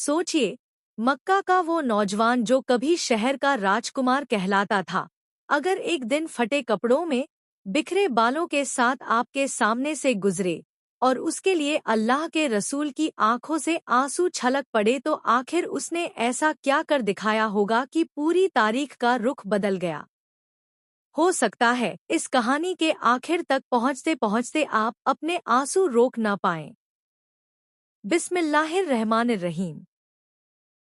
सोचिए, मक्का का वो नौजवान जो कभी शहर का राजकुमार कहलाता था, अगर एक दिन फटे कपड़ों में, बिखरे बालों के साथ आपके सामने से गुजरे और उसके लिए अल्लाह के रसूल की आंखों से आंसू छलक पड़े, तो आखिर उसने ऐसा क्या कर दिखाया होगा कि पूरी तारीख का रुख बदल गया। हो सकता है इस कहानी के आखिर तक पहुंचते पहुंचते आप अपने आंसू रोक ना पाएं। बिस्मिल्लाहिर्रहमानिर्रहीम।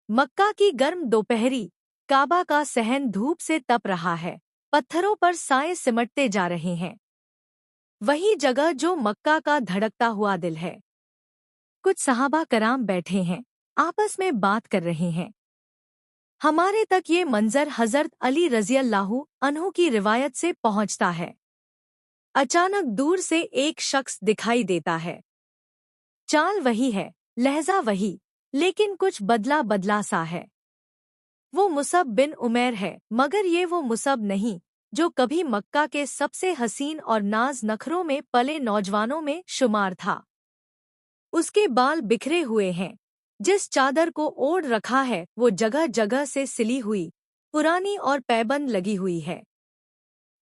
मक्का की गर्म दोपहरी, काबा का सहन धूप से तप रहा है, पत्थरों पर साए सिमटते जा रहे हैं। वही जगह जो मक्का का धड़कता हुआ दिल है। कुछ सहाबा कराम बैठे हैं, आपस में बात कर रहे हैं। हमारे तक ये मंजर हजरत अली रज़ियल्लाहु अन्हु की रिवायत से पहुंचता है। अचानक दूर से एक शख्स दिखाई देता है। चाल वही है, लहजा वही, लेकिन कुछ बदला बदला सा है। वो मुसब बिन उमैर है, मगर ये वो मुसब नहीं जो कभी मक्का के सबसे हसीन और नाज नखरों में पले नौजवानों में शुमार था। उसके बाल बिखरे हुए हैं, जिस चादर को ओढ़ रखा है वो जगह जगह से सिली हुई, पुरानी और पैबंद लगी हुई है।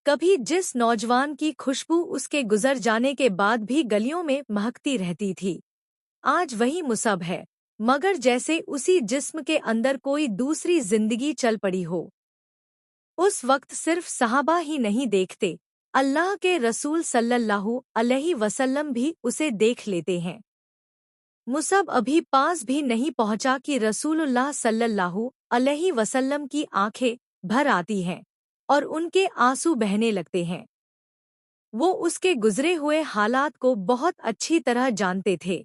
कभी जिस नौजवान की खुशबू उसके गुजर जाने के बाद भी गलियों में महकती रहती थी, आज वही मुसब है, मगर जैसे उसी जिस्म के अंदर कोई दूसरी जिंदगी चल पड़ी हो। उस वक्त सिर्फ सहाबा ही नहीं देखते, अल्लाह के रसूल सल्लल्लाहु अलैहि वसल्लम भी उसे देख लेते हैं। मुसब अभी पास भी नहीं पहुंचा कि रसूलुल्लाह सल्लल्लाहु अलैहि वसल्लम की आंखें भर आती हैं और उनके आंसू बहने लगते हैं। वो उसके गुजरे हुए हालात को बहुत अच्छी तरह जानते थे।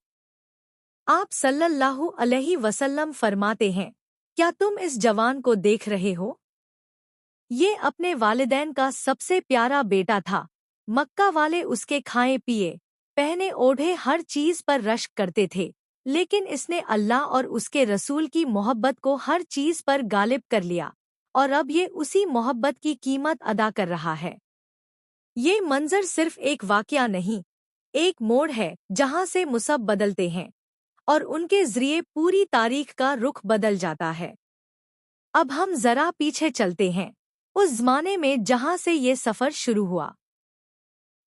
आप सल्लल्लाहु अलैहि वसल्लम फरमाते हैं, क्या तुम इस जवान को देख रहे हो? ये अपने वालिदैन का सबसे प्यारा बेटा था। मक्का वाले उसके खाए पिए, पहने ओढ़े हर चीज पर रश्क करते थे, लेकिन इसने अल्लाह और उसके रसूल की मोहब्बत को हर चीज पर गालिब कर लिया, और अब ये उसी मोहब्बत की कीमत अदा कर रहा है। ये मंजर सिर्फ एक वाकया नहीं, एक मोड़ है जहां से मुसब बदलते हैं और उनके जरिए पूरी तारीख का रुख बदल जाता है। अब हम जरा पीछे चलते हैं, उस जमाने में जहां से ये सफर शुरू हुआ।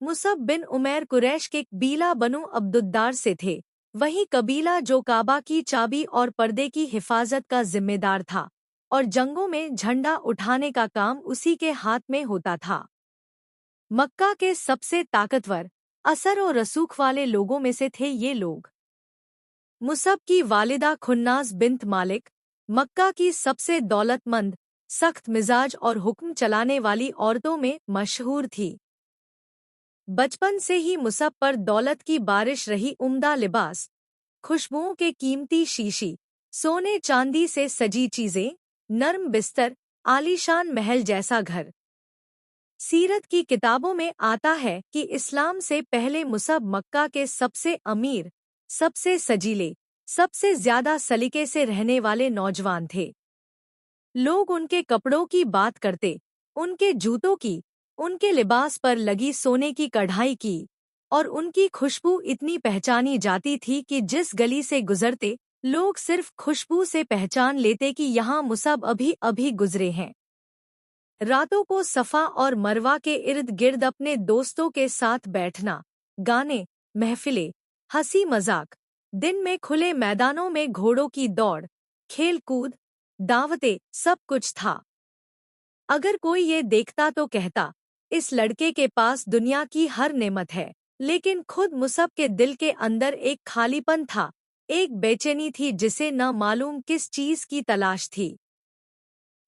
मुसब बिन उमैर कुरैश के कबीला बनु अब्दुद्दार से थे, वही कबीला जो काबा की चाबी और पर्दे की हिफाजत का जिम्मेदार था, और जंगों में झंडा उठाने का काम उसी के हाथ में होता था। मक्का के सबसे ताकतवर, असर और रसूख वाले लोगों में से थे ये लोग। मुसब की वालिदा खुन्नास बिन्त मालिक, मक्का की सबसे दौलतमंद, सख्त मिजाज और हुक्म चलाने वाली औरतों में मशहूर थी। बचपन से ही मुसब पर दौलत की बारिश रही। उम्दा लिबास, खुशबुओं के कीमती शीशी, सोने चांदी से सजी चीजें, नर्म बिस्तर, आलीशान महल जैसा घर। सीरत की किताबों में आता है कि इस्लाम से पहले मुसब मक्का के सबसे अमीर, सबसे सजीले, सबसे ज्यादा सलीके से रहने वाले नौजवान थे। लोग उनके कपड़ों की बात करते, उनके जूतों की, उनके लिबास पर लगी सोने की कढ़ाई की, और उनकी खुशबू इतनी पहचानी जाती थी कि जिस गली से गुजरते, लोग सिर्फ खुशबू से पहचान लेते कि यहाँ मुसब अभी अभी गुजरे हैं। रातों को सफ़ा और मरवा के इर्द गिर्द अपने दोस्तों के साथ बैठना, गाने, महफिलें, हंसी मजाक, दिन में खुले मैदानों में घोड़ों की दौड़, खेल कूद, दावतें, सब कुछ था। अगर कोई ये देखता तो कहता, इस लड़के के पास दुनिया की हर नेमत है, लेकिन खुद मुसब के दिल के अंदर एक खालीपन था, एक बेचैनी थी जिसे न मालूम किस चीज की तलाश थी।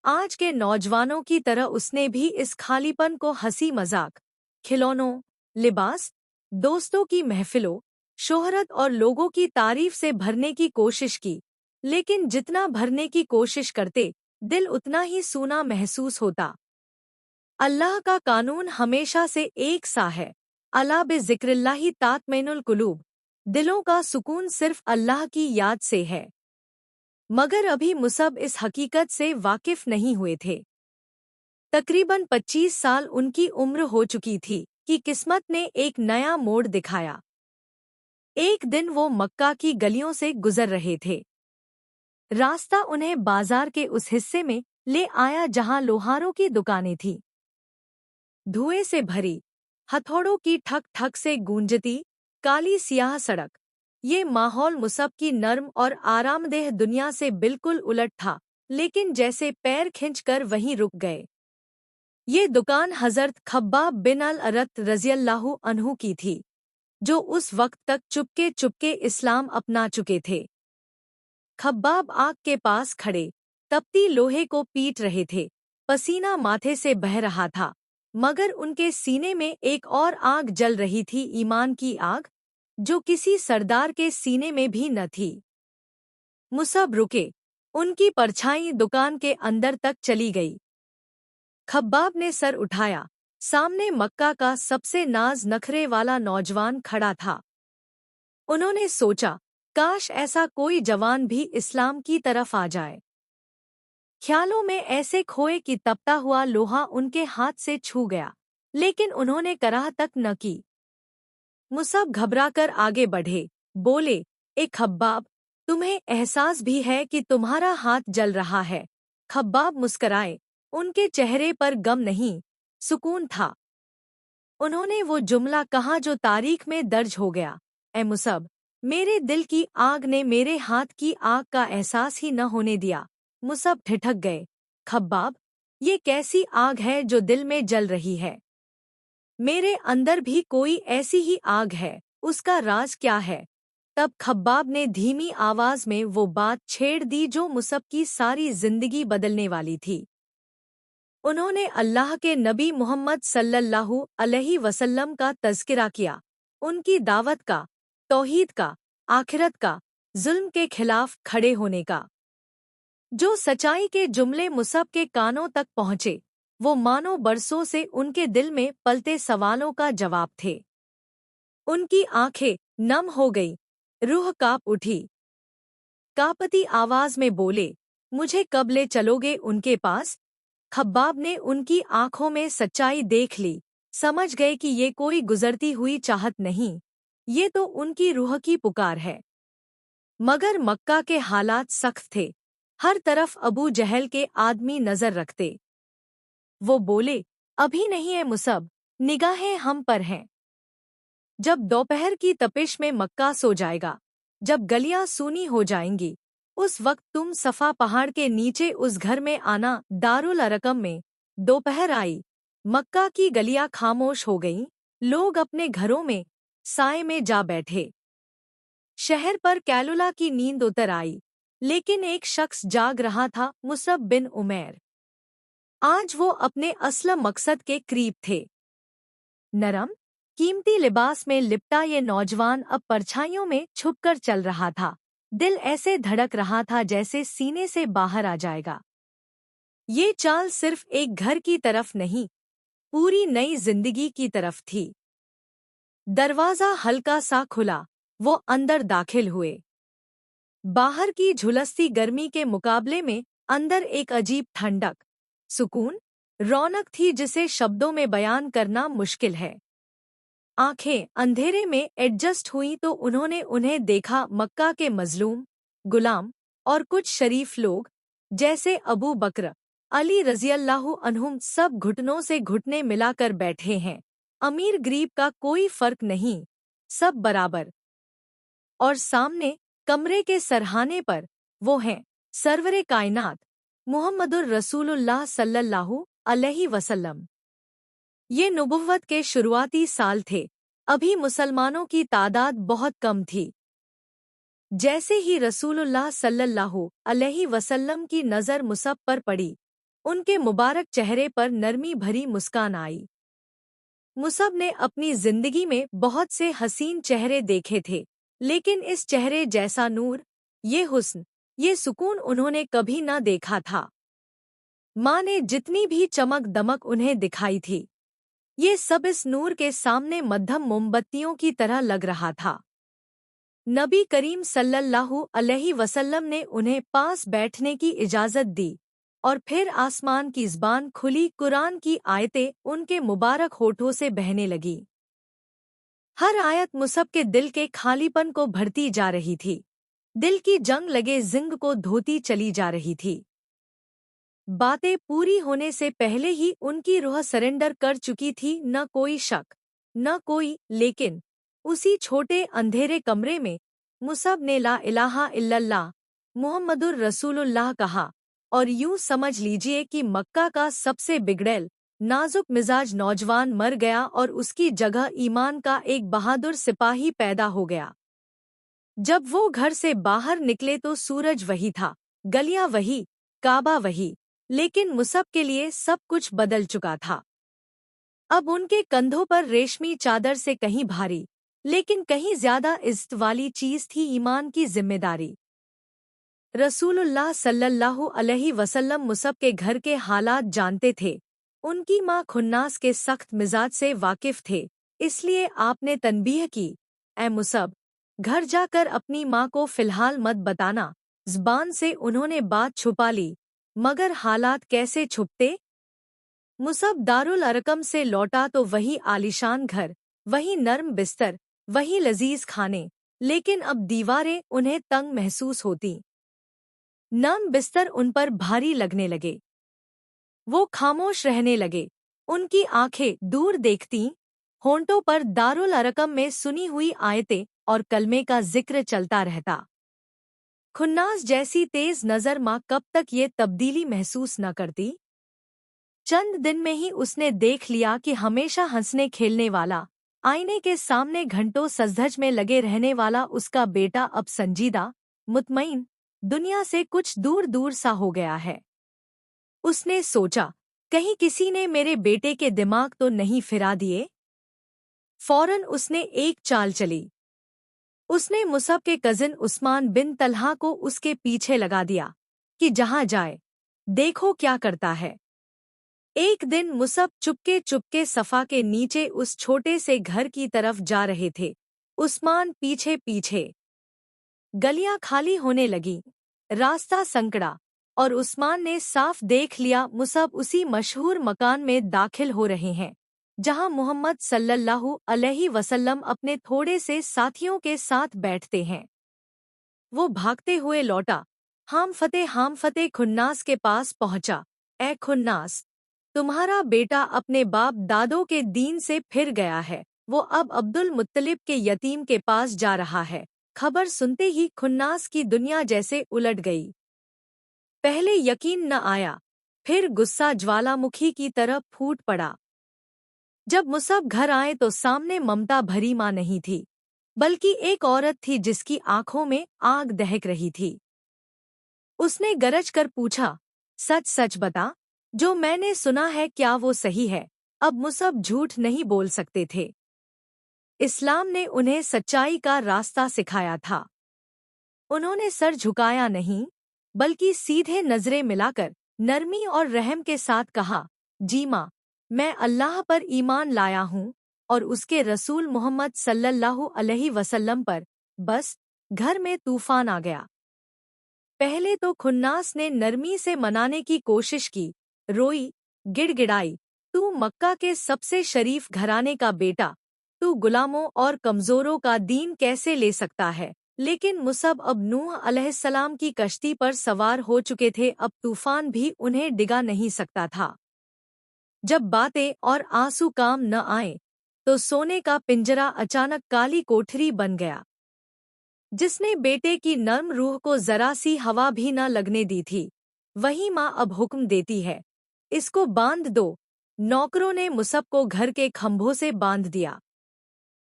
आज के नौजवानों की तरह उसने भी इस खालीपन को हंसी मजाक, खिलौनों, लिबास, दोस्तों की महफिलों, शोहरत और लोगों की तारीफ से भरने की कोशिश की, लेकिन जितना भरने की कोशिश करते, दिल उतना ही सूना महसूस होता। अल्लाह का कानून हमेशा से एक सा है, अला बिज़िक्रिल्लाहि तातमइनुल कुलूब, दिलों का सुकून सिर्फ अल्लाह की याद से है। मगर अभी मुसब इस हकीकत से वाकिफ नहीं हुए थे। तकरीबन 25 साल उनकी उम्र हो चुकी थी कि किस्मत ने एक नया मोड़ दिखाया। एक दिन वो मक्का की गलियों से गुजर रहे थे। रास्ता उन्हें बाजार के उस हिस्से में ले आया जहां लोहारों की दुकानें थीं। धुएं से भरी, हथौड़ों की ठक ठक से गूंजती काली सियाह सड़क। ये माहौल मुसब की नर्म और आरामदेह दुनिया से बिल्कुल उलट था, लेकिन जैसे पैर खिंचकर वहीं रुक गए। ये दुकान हज़रत खब्बाब बिन अल अरत रज़ियल्लाहु अन्हु की थी, जो उस वक्त तक चुपके चुपके इस्लाम अपना चुके थे। खब्बाब आग के पास खड़े तपती लोहे को पीट रहे थे। पसीना माथे से बह रहा था, मगर उनके सीने में एक और आग जल रही थी, ईमान की आग, जो किसी सरदार के सीने में भी न थी। मुसब रुके। उनकी परछाई दुकान के अंदर तक चली गई। खब्बाब ने सर उठाया। सामने मक्का का सबसे नाज नखरे वाला नौजवान खड़ा था। उन्होंने सोचा, काश ऐसा कोई जवान भी इस्लाम की तरफ आ जाए। ख्यालों में ऐसे खोए कि तपता हुआ लोहा उनके हाथ से छू गया, लेकिन उन्होंने कराह तक न की। मुसब घबराकर आगे बढ़े, बोले, ए खब्बाब, तुम्हें एहसास भी है कि तुम्हारा हाथ जल रहा है? खब्बाब मुस्कराए। उनके चेहरे पर गम नहीं, सुकून था। उन्होंने वो जुमला कहा जो तारीख में दर्ज हो गया, ए मुसब, मेरे दिल की आग ने मेरे हाथ की आग का एहसास ही न होने दिया। मुसब ठिठक गए। खब्बाब, ये कैसी आग है जो दिल में जल रही है? मेरे अंदर भी कोई ऐसी ही आग है, उसका राज क्या है? तब खब्बाब ने धीमी आवाज में वो बात छेड़ दी जो मुसब की सारी जिंदगी बदलने वाली थी। उन्होंने अल्लाह के नबी मोहम्मद सल्लल्लाहु अलैहि वसल्लम का तज़किरा किया, उनकी दावत का, तौहीद का, आखिरत का, जुल्म के खिलाफ खड़े होने का। जो सच्चाई के जुमले मुसब के कानों तक पहुँचे, वो मानो बरसों से उनके दिल में पलते सवालों का जवाब थे। उनकी आंखें नम हो गई, रूह कांप उठी। कांपती आवाज में बोले, मुझे कब ले चलोगे उनके पास? खब्बाब ने उनकी आंखों में सच्चाई देख ली, समझ गए कि ये कोई गुजरती हुई चाहत नहीं, ये तो उनकी रूह की पुकार है। मगर मक्का के हालात सख्त थे, हर तरफ अबू जहल के आदमी नजर रखते। वो बोले, अभी नहीं है मुसब, निगाहें हम पर हैं। जब दोपहर की तपिश में मक्का सो जाएगा, जब गलियां सूनी हो जाएंगी, उस वक्त तुम सफा पहाड़ के नीचे उस घर में आना। दारुल अरकम में दोपहर आई, मक्का की गलियां खामोश हो गईं, लोग अपने घरों में साए में जा बैठे। शहर पर कैलुला की नींद उतर आई, लेकिन एक शख्स जाग रहा था, मुसब बिन उमैर। आज वो अपने असल मकसद के करीब थे। नरम, कीमती लिबास में लिपटा ये नौजवान अब परछाइयों में छुपकर चल रहा था। दिल ऐसे धड़क रहा था जैसे सीने से बाहर आ जाएगा। ये चाल सिर्फ एक घर की तरफ नहीं, पूरी नई जिंदगी की तरफ थी। दरवाजा हल्का सा खुला, वो अंदर दाखिल हुए। बाहर की झुलसती गर्मी के मुकाबले में अंदर एक अजीब ठंडक, सुकून, रौनक थी जिसे शब्दों में बयान करना मुश्किल है। आंखें अंधेरे में एडजस्ट हुईं तो उन्होंने उन्हें देखा, मक्का के मजलूम, गुलाम और कुछ शरीफ लोग, जैसे अबू बकर, अली रज़ियल्लाहु अन्हुम, सब घुटनों से घुटने मिलाकर बैठे हैं। अमीर गरीब का कोई फर्क नहीं, सब बराबर। और सामने कमरे के सरहाने पर वो हैं सरवरे कायनात मुहम्मदुर रसूलुल्लाह सल्लल्लाहु अलैहि वसल्लम। ये नबुव्वत के शुरुआती साल थे, अभी मुसलमानों की तादाद बहुत कम थी। जैसे ही रसूलुल्लाह सल्लल्लाहु अलैहि वसल्लम की नज़र मुसब पर पड़ी, उनके मुबारक चेहरे पर नरमी भरी मुस्कान आई। मुसब ने अपनी जिंदगी में बहुत से हसीन चेहरे देखे थे, लेकिन इस चेहरे जैसा नूर, ये हुस्न, ये सुकून उन्होंने कभी न देखा था। माँ ने जितनी भी चमक दमक उन्हें दिखाई थी, ये सब इस नूर के सामने मध्यम मोमबत्तियों की तरह लग रहा था। नबी करीम सल्लल्लाहु अलैहि वसल्लम ने उन्हें पास बैठने की इजाज़त दी, और फिर आसमान की ज़बान खुली, कुरान की आयतें उनके मुबारक होठों से बहने लगी। हर आयत मुसब के दिल के खालीपन को भरती जा रही थी। दिल की जंग लगे जिंग को धोती चली जा रही थी। बातें पूरी होने से पहले ही उनकी रूह सरेंडर कर चुकी थी, न कोई शक, न कोई लेकिन। उसी छोटे अंधेरे कमरे में मुसब ने ला इलाहा इल्लल्लाह मुहम्मदुर रसूलुल्लाह कहा, और यूं समझ लीजिए कि मक्का का सबसे बिगड़ैल नाजुक मिजाज नौजवान मर गया और उसकी जगह ईमान का एक बहादुर सिपाही पैदा हो गया। जब वो घर से बाहर निकले तो सूरज वही था, गलियां वही, काबा वही, लेकिन मुसब के लिए सब कुछ बदल चुका था। अब उनके कंधों पर रेशमी चादर से कहीं भारी, लेकिन कहीं ज्यादा इज्जत वाली चीज थी, ईमान की जिम्मेदारी। रसूलुल्लाह सल्लल्लाहु अलैहि वसल्लम मुसब के घर के हालात जानते थे। उनकी माँ खुन्नास के सख्त मिजाज से वाकिफ थे, इसलिए आपने तनबीह की, ए मुसब, घर जाकर अपनी माँ को फिलहाल मत बताना। ज़बान से उन्होंने बात छुपा ली, मगर हालात कैसे छुपते। मुसब दारुल अरकम से लौटा तो वही आलीशान घर, वही नर्म बिस्तर, वही लजीज खाने, लेकिन अब दीवारें उन्हें तंग महसूस होती। नर्म बिस्तर उन पर भारी लगने लगे। वो खामोश रहने लगे, उनकी आंखें दूर देखती, होंठों पर दारुल अरकम में सुनी हुई आयतें और कलमे का जिक्र चलता रहता। खुन्नास जैसी तेज नजर माँ कब तक ये तब्दीली महसूस न करती। चंद दिन में ही उसने देख लिया कि हमेशा हंसने खेलने वाला, आईने के सामने घंटों सजधज में लगे रहने वाला उसका बेटा अब संजीदा, मुतमईन, दुनिया से कुछ दूर दूर सा हो गया है। उसने सोचा, कहीं किसी ने मेरे बेटे के दिमाग तो नहीं फिरा दिए। फौरन उसने एक चाल चली। उसने मुसब के कजिन उस्मान बिन तलहा को उसके पीछे लगा दिया कि जहां जाए देखो क्या करता है। एक दिन मुसब चुपके चुपके सफा के नीचे उस छोटे से घर की तरफ जा रहे थे, उस्मान पीछे पीछे। गलियां खाली होने लगी, रास्ता संकड़ा, और उस्मान ने साफ देख लिया मुसब उसी मशहूर मकान में दाखिल हो रहे हैं जहां मोहम्मद सल्लल्लाहु अलैहि वसल्लम अपने थोड़े से साथियों के साथ बैठते हैं। वो भागते हुए लौटा, हाम फतेह खुन्नास के पास पहुंचा। ए खुन्नास, तुम्हारा बेटा अपने बाप दादों के दीन से फिर गया है, वो अब अब्दुल मुत्तलिब के यतीम के पास जा रहा है। खबर सुनते ही खुन्नास की दुनिया जैसे उलट गई। पहले यकीन न आया, फिर गुस्सा ज्वालामुखी की तरह फूट पड़ा। जब मुसब घर आए तो सामने ममता भरी माँ नहीं थी, बल्कि एक औरत थी जिसकी आंखों में आग दहक रही थी। उसने गरज कर पूछा, सच सच बता, जो मैंने सुना है क्या वो सही है। अब मुसब झूठ नहीं बोल सकते थे। इस्लाम ने उन्हें सच्चाई का रास्ता सिखाया था। उन्होंने सर झुकाया नहीं, बल्कि सीधे नजरें मिलाकर नरमी और रहम के साथ कहा, जी माँ, मैं अल्लाह पर ईमान लाया हूँ और उसके रसूल मोहम्मद सल्लल्लाहु अलैहि वसल्लम पर। बस घर में तूफान आ गया। पहले तो खुन्नास ने नरमी से मनाने की कोशिश की, रोई, गिड़गिड़ाई, तू मक्का के सबसे शरीफ घराने का बेटा, तू गुलामों और कमजोरों का दीन कैसे ले सकता है। लेकिन मुसब अब नूह अलैहिस्सलाम की कश्ती पर सवार हो चुके थे, अब तूफान भी उन्हें डिगा नहीं सकता था। जब बातें और आंसू काम न आए तो सोने का पिंजरा अचानक काली कोठरी बन गया, जिसने बेटे की नर्म रूह को जरा सी हवा भी न लगने दी थी। वही माँ अब हुक्म देती है, इसको बांध दो। नौकरों ने मुसब को घर के खंभों से बांध दिया।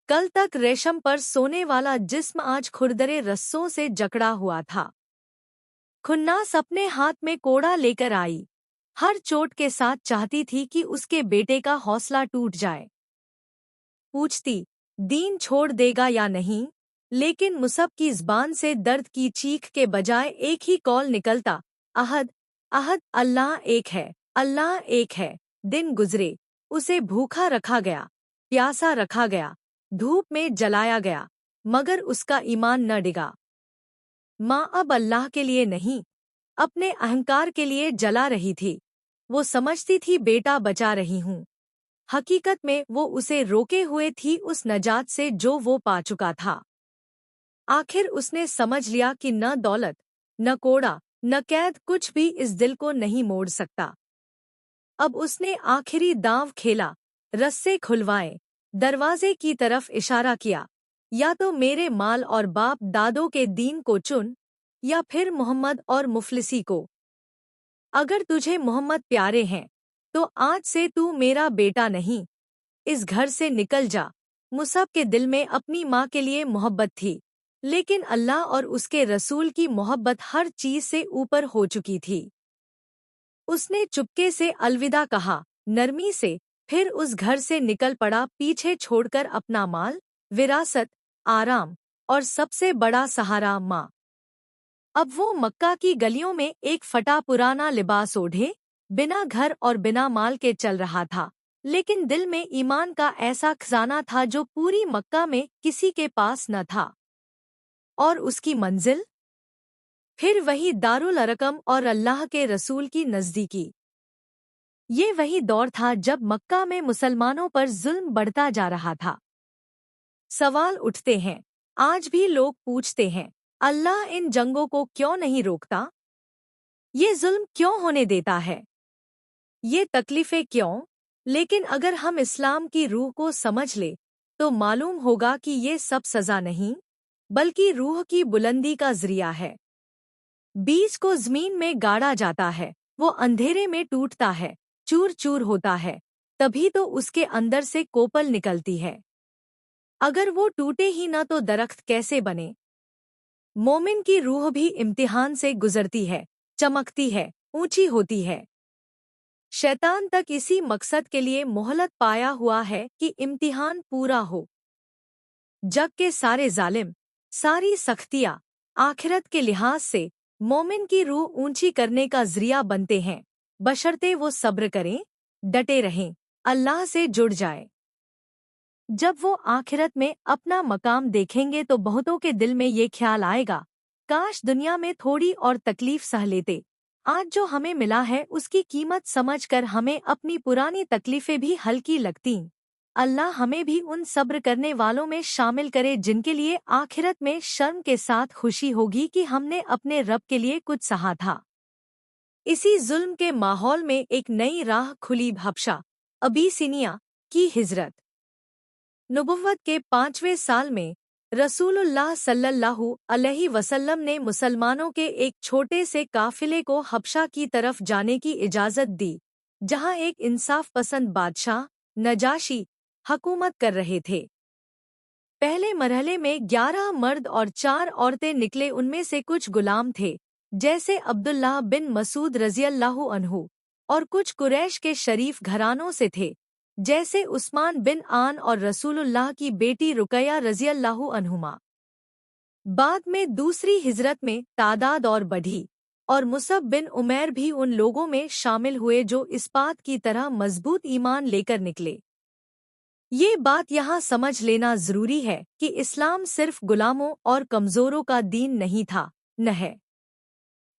कल तक रेशम पर सोने वाला जिस्म आज खुरदरे रस्सों से जकड़ा हुआ था। खुन्नास अपने हाथ में कोड़ा लेकर आई, हर चोट के साथ चाहती थी कि उसके बेटे का हौसला टूट जाए। पूछती, दीन छोड़ देगा या नहीं, लेकिन मुसब की ज़बान से दर्द की चीख के बजाय एक ही कौल निकलता, अहद, अहद, अल्लाह एक है, अल्लाह एक है। दिन गुजरे, उसे भूखा रखा गया, प्यासा रखा गया, धूप में जलाया गया, मगर उसका ईमान न डिगा। माँ अब अल्लाह के लिए नहीं, अपने अहंकार के लिए जला रही थी। वो समझती थी बेटा बचा रही हूँ, हकीकत में वो उसे रोके हुए थी उस नजात से जो वो पा चुका था। आखिर उसने समझ लिया कि न दौलत, न कोड़ा, न कैद कुछ भी इस दिल को नहीं मोड़ सकता। अब उसने आखिरी दांव खेला, रस्से खुलवाए, दरवाजे की तरफ इशारा किया, या तो मेरे माल और बाप दादों के दीन को चुन, या फिर मोहम्मद और मुफलिसी को। अगर तुझे मोहम्मद प्यारे हैं, तो आज से तू मेरा बेटा नहीं, इस घर से निकल जा। मुसअब के दिल में अपनी माँ के लिए मोहब्बत थी, लेकिन अल्लाह और उसके रसूल की मोहब्बत हर चीज से ऊपर हो चुकी थी। उसने चुपके से अलविदा कहा, नरमी से, फिर उस घर से निकल पड़ा, पीछे छोड़कर अपना माल, विरासत, आराम और सबसे बड़ा सहारा माँ। अब वो मक्का की गलियों में एक फटा पुराना लिबास ओढ़े, बिना घर और बिना माल के चल रहा था, लेकिन दिल में ईमान का ऐसा खजाना था जो पूरी मक्का में किसी के पास न था। और उसकी मंजिल फिर वही दारुल अरकम और अल्लाह के रसूल की नज़दीकी। ये वही दौर था जब मक्का में मुसलमानों पर जुल्म बढ़ता जा रहा था। सवाल उठते हैं, आज भी लोग पूछते हैं, अल्लाह इन जंगों को क्यों नहीं रोकता? ये जुल्म क्यों होने देता है? ये तकलीफें क्यों? लेकिन अगर हम इस्लाम की रूह को समझ ले, तो मालूम होगा कि ये सब सज़ा नहीं, बल्कि रूह की बुलंदी का ज़रिया है। बीज को ज़मीन में गाड़ा जाता है, वो अंधेरे में टूटता है, चूर चूर होता है, तभी तो उसके अंदर से कोपल निकलती है। अगर वो टूटे ही न तो दरख्त कैसे बने? मोमिन की रूह भी इम्तिहान से गुजरती है, चमकती है, ऊंची होती है। शैतान तक इसी मकसद के लिए मोहलत पाया हुआ है कि इम्तिहान पूरा हो। जग के सारे जालिम, सारी सख्तियाँ, आखिरत के लिहाज से मोमिन की रूह ऊंची करने का ज़रिया बनते हैं, बशर्ते वो सब्र करें, डटे रहें, अल्लाह से जुड़ जाए। जब वो आखिरत में अपना मकाम देखेंगे तो बहुतों के दिल में ये ख्याल आएगा, काश दुनिया में थोड़ी और तकलीफ सह लेते। आज जो हमें मिला है उसकी कीमत समझकर हमें अपनी पुरानी तकलीफें भी हल्की लगतीं। अल्लाह हमें भी उन सब्र करने वालों में शामिल करे जिनके लिए आखिरत में शर्म के साथ खुशी होगी कि हमने अपने रब के लिए कुछ सहा था। इसी जुल्म के माहौल में एक नई राह खुली, हबशा, अबीसिनिया की हिजरत। नबुव्वत के 5वें साल में रसूलुल्लाह सल्लल्लाहु अलैहि वसल्लम ने मुसलमानों के एक छोटे से काफिले को हबशा की तरफ जाने की इजाज़त दी, जहां एक इंसाफ पसंद बादशाह नजाशी हुकूमत कर रहे थे। पहले मरहले में 11 मर्द और 4 औरतें निकले, उनमें से कुछ गुलाम थे, जैसे अब्दुल्लाह बिन मसूद रज़ियल्लाहु अन्हु, और कुछ कुरैश के शरीफ घरानों से थे, जैसे उस्मान बिन आन और रसूलुल्लाह की बेटी रुकैया रज़ियल्लाहु अन्हुमा। बाद में दूसरी हिजरत में तादाद और बढ़ी, और मुसअब बिन उमैर भी उन लोगों में शामिल हुए जो इस्पात की तरह मजबूत ईमान लेकर निकले। ये बात यहाँ समझ लेना जरूरी है कि इस्लाम सिर्फ गुलामों और कमजोरों का दीन नहीं था, न है।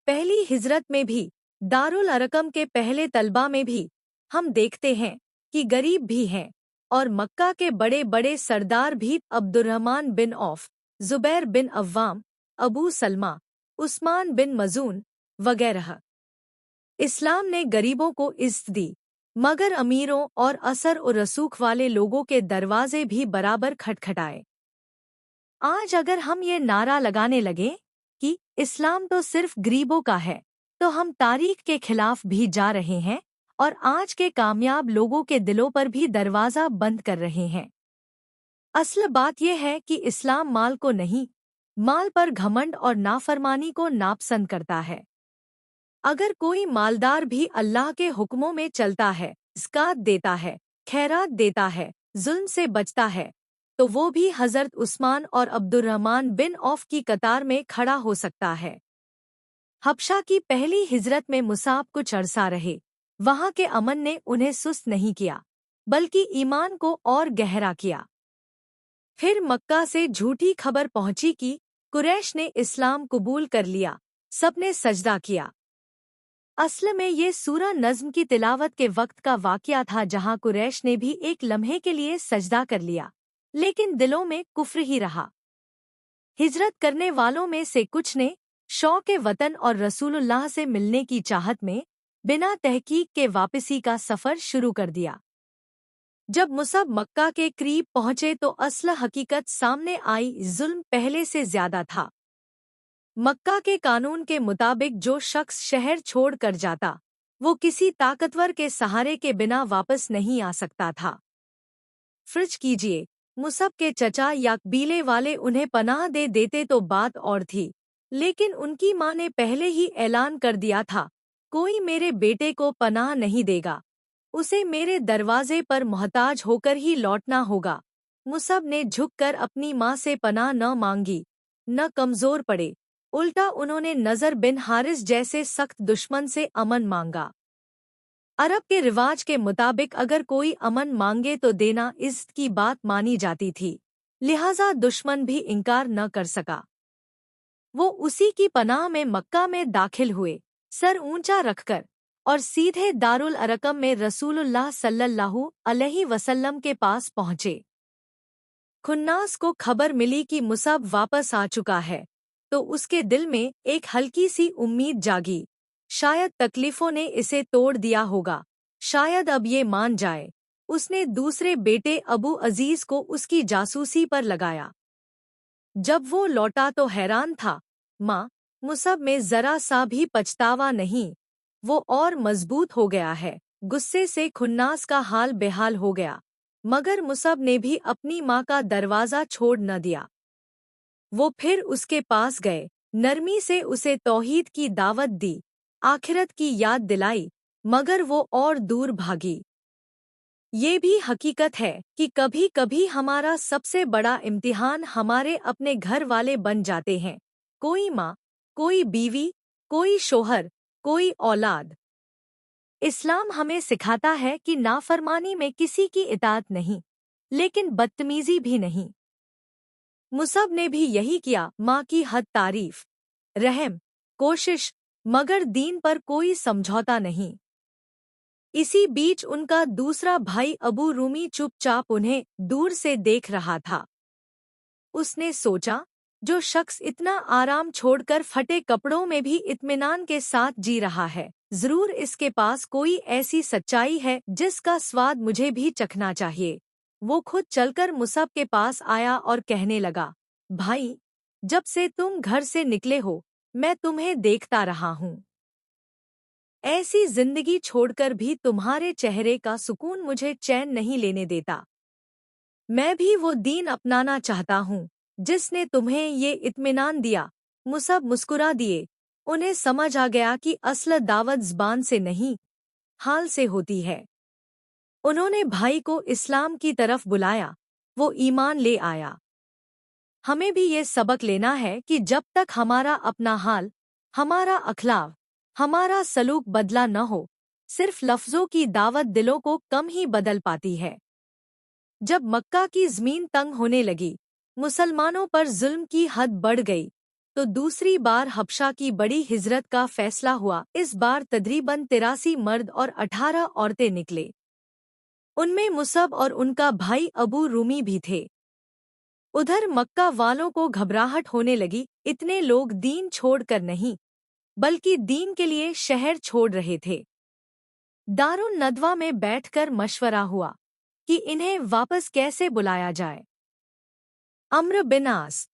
पहली हिजरत में भी, दारुल अरकम के पहले तलबा में भी, हम देखते हैं कि गरीब भी हैं, और मक्का के बड़े बड़े सरदार भी, Abdurrahman bin of, Zubair bin Awwam, Abu Salma, Usman बिन मजून वगैरह। इस्लाम ने गरीबों को इज्जत दी, मगर अमीरों और असर और रसूख वाले लोगों के दरवाजे भी बराबर खटखटाए। आज अगर हम ये नारा लगाने लगे कि इस्लाम तो सिर्फ गरीबों का है, तो हम तारीख के खिलाफ भी जा रहे हैं और आज के कामयाब लोगों के दिलों पर भी दरवाज़ा बंद कर रहे हैं। असल बात यह है कि इस्लाम माल को नहीं, माल पर घमंड और नाफरमानी को नापसंद करता है। अगर कोई मालदार भी अल्लाह के हुक्मों में चलता है, ज़कात देता है, खैरात देता है, जुल्म से बचता है, तो वो भी हज़रत उस्मान और अब्दुर्रहमान बिन औफ की कतार में खड़ा हो सकता है। हबशा की पहली हिजरत में मुसाब कुछ अरसा रहे। वहाँ के अमन ने उन्हें सुस्त नहीं किया, बल्कि ईमान को और गहरा किया। फिर मक्का से झूठी खबर पहुंची कि कुरैश ने इस्लाम कबूल कर लिया, सबने सजदा किया। असल में ये सूरा नज़्म की तिलावत के वक्त का वाक़या था, जहाँ कुरैश ने भी एक लम्हे के लिए सजदा कर लिया, लेकिन दिलों में कुफ्र ही रहा। हिजरत करने वालों में से कुछ ने शौक वतन और रसूलुल्लाह से मिलने की चाहत में बिना तहकीक के वापसी का सफ़र शुरू कर दिया। जब मुसब मक्का के करीब पहुंचे तो असल हकीकत सामने आई, जुल्म पहले से ज्यादा था। मक्का के कानून के मुताबिक जो शख्स शहर छोड़ कर जाता वो किसी ताकतवर के सहारे के बिना वापस नहीं आ सकता था। फर्ज कीजिए मुसब के चचा या कबीले वाले उन्हें पनाह दे देते तो बात और थी, लेकिन उनकी मां ने पहले ही ऐलान कर दिया था, कोई मेरे बेटे को पनाह नहीं देगा, उसे मेरे दरवाजे पर मोहताज होकर ही लौटना होगा। मुसब ने झुककर अपनी मां से पनाह न मांगी, न कमजोर पड़े, उल्टा उन्होंने नजर बिन हारिस जैसे सख्त दुश्मन से अमन मांगा। अरब के रिवाज के मुताबिक अगर कोई अमन मांगे तो देना इज्जत की बात मानी जाती थी, लिहाजा दुश्मन भी इनकार न कर सका। वो उसी की पनाह में मक्का में दाखिल हुए, सर ऊंचा रखकर, और सीधे दारुल अरकम में रसूलुल्लाह सल्लल्लाहु अलैहि वसल्लम के पास पहुंचे। खुन्नास को खबर मिली कि मुसब वापस आ चुका है तो उसके दिल में एक हल्की सी उम्मीद जागी, शायद तकलीफों ने इसे तोड़ दिया होगा, शायद अब ये मान जाए। उसने दूसरे बेटे अबू अजीज को उसकी जासूसी पर लगाया। जब वो लौटा तो हैरान था, माँ, मुसब में जरा सा भी पछतावा नहीं, वो और मजबूत हो गया है। गुस्से से खुन्नास का हाल बेहाल हो गया, मगर मुसब ने भी अपनी माँ का दरवाज़ा छोड़ न दिया। वो फिर उसके पास गए, नरमी से उसे तौहीद की दावत दी, आखिरत की याद दिलाई, मगर वो और दूर भागी। ये भी हकीकत है कि कभी कभी हमारा सबसे बड़ा इम्तिहान हमारे अपने घर वाले बन जाते हैं, कोई माँ, कोई बीवी, कोई शोहर, कोई औलाद। इस्लाम हमें सिखाता है कि नाफरमानी में किसी की इताअत नहीं, लेकिन बदतमीजी भी नहीं। मुसब ने भी यही किया, माँ की हद तारीफ, रहम, कोशिश, मगर दीन पर कोई समझौता नहीं। इसी बीच उनका दूसरा भाई अबू रूमी चुपचाप उन्हें दूर से देख रहा था। उसने सोचा, जो शख्स इतना आराम छोड़कर फटे कपड़ों में भी इत्मीनान के साथ जी रहा है, जरूर इसके पास कोई ऐसी सच्चाई है जिसका स्वाद मुझे भी चखना चाहिए। वो खुद चलकर मुसब के पास आया और कहने लगा, भाई, जब से तुम घर से निकले हो मैं तुम्हें देखता रहा हूँ। ऐसी जिंदगी छोड़कर भी तुम्हारे चेहरे का सुकून मुझे चैन नहीं लेने देता। मैं भी वो दीन अपनाना चाहता हूँ जिसने तुम्हें ये इत्मीनान दिया। मुसब मुस्कुरा दिए, उन्हें समझ आ गया कि असल दावत ज़बान से नहीं, हाल से होती है। उन्होंने भाई को इस्लाम की तरफ बुलाया, वो ईमान ले आया। हमें भी ये सबक लेना है कि जब तक हमारा अपना हाल, हमारा अखलाक, हमारा सलूक बदला न हो, सिर्फ लफ्ज़ों की दावत दिलों को कम ही बदल पाती है। जब मक्का की ज़मीन तंग होने लगी, मुसलमानों पर जुल्म की हद बढ़ गई, तो दूसरी बार हबशा की बड़ी हिजरत का फैसला हुआ। इस बार तकरीबन 83 मर्द और 18 औरतें निकले। उनमें मुसब और उनका भाई अबू रूमी भी थे। उधर मक्का वालों को घबराहट होने लगी, इतने लोग दीन छोड़कर नहीं, बल्कि दीन के लिए शहर छोड़ रहे थे। दारुन नदवा में बैठकर मशवरा हुआ कि इन्हें वापस कैसे बुलाया जाए। अम्र बिन आस,